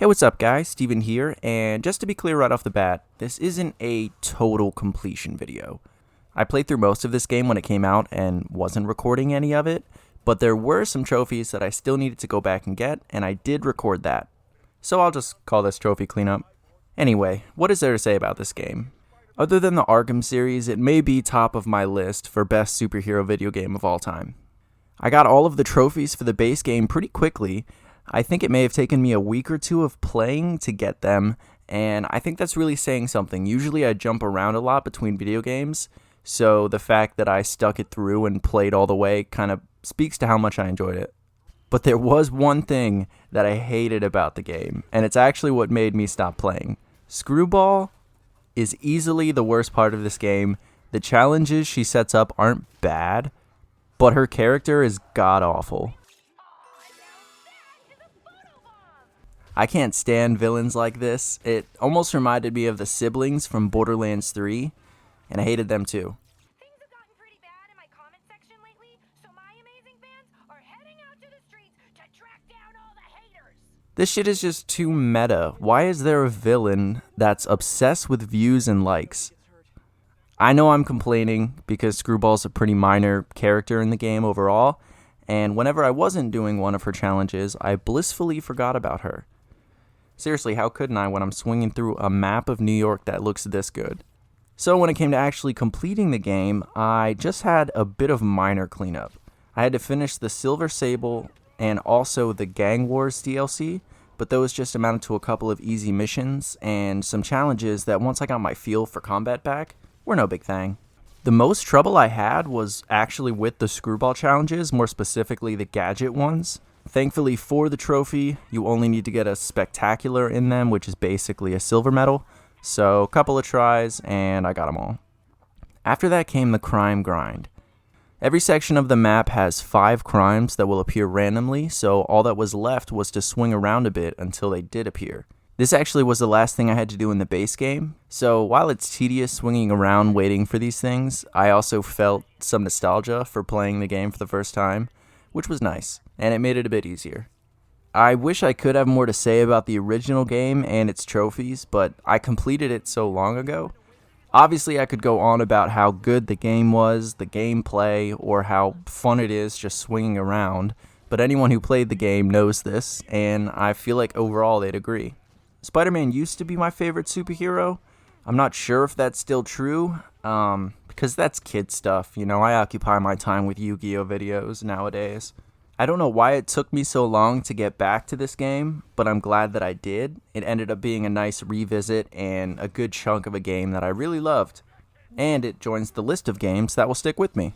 Hey, what's up guys, Steven here, and just to be clear right off the bat, this isn't a total completion video. I played through most of this game when it came out and wasn't recording any of it, but there were some trophies that I still needed to go back and get, and I did record that. So I'll just call this trophy cleanup. Anyway, what is there to say about this game? Other than the Arkham series, it may be top of my list for best superhero video game of all time. I got all of the trophies for the base game pretty quickly. I think it may have taken me a week or two of playing to get them, and I think that's really saying something. Usually I jump around a lot between video games, so the fact that I stuck it through and played all the way kind of speaks to how much I enjoyed it. But there was one thing that I hated about the game, and it's actually what made me stop playing. Screwball is easily the worst part of this game. The challenges she sets up aren't bad, but her character is god-awful. I can't stand villains like this. It almost reminded me of the siblings from Borderlands 3, and I hated them too. Things have gotten pretty bad in my comment section lately, so my amazing fans are heading out to the streets to track down all the haters. This shit is just too meta. Why is there a villain that's obsessed with views and likes? I know I'm complaining because Screwball's a pretty minor character in the game overall, and whenever I wasn't doing one of her challenges, I blissfully forgot about her. Seriously, how couldn't I when I'm swinging through a map of New York that looks this good? So when it came to actually completing the game, I just had a bit of minor cleanup. I had to finish the Silver Sable and also the Gang Wars DLC, but those just amounted to a couple of easy missions and some challenges that once I got my feel for combat back, were no big thing. The most trouble I had was actually with the Screwball challenges, more specifically the gadget ones. Thankfully for the trophy, you only need to get a spectacular in them, which is basically a silver medal. So a couple of tries and I got them all. After that came the crime grind. Every section of the map has 5 crimes that will appear randomly, so all that was left was to swing around a bit until they did appear. This actually was the last thing I had to do in the base game, so while it's tedious swinging around waiting for these things, I also felt some nostalgia for playing the game for the first time, which was nice, and it made it a bit easier. I wish I could have more to say about the original game and its trophies, but I completed it so long ago. Obviously, I could go on about how good the game was, the gameplay, or how fun it is just swinging around, but anyone who played the game knows this, and I feel like overall they'd agree. Spider-Man used to be my favorite superhero. I'm not sure if that's still true, because that's kid stuff. You know, I occupy my time with Yu-Gi-Oh videos nowadays. I don't know why it took me so long to get back to this game, but I'm glad that I did. It ended up being a nice revisit and a good chunk of a game that I really loved. And it joins the list of games that will stick with me.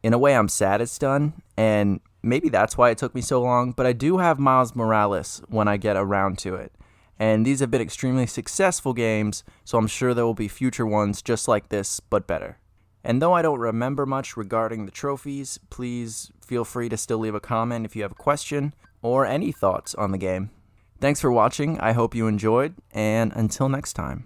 In a way, I'm sad it's done, and maybe that's why it took me so long, but I do have Miles Morales when I get around to it. And these have been extremely successful games, so I'm sure there will be future ones just like this, but better. And though I don't remember much regarding the trophies, please feel free to still leave a comment if you have a question or any thoughts on the game. Thanks for watching, I hope you enjoyed, and until next time.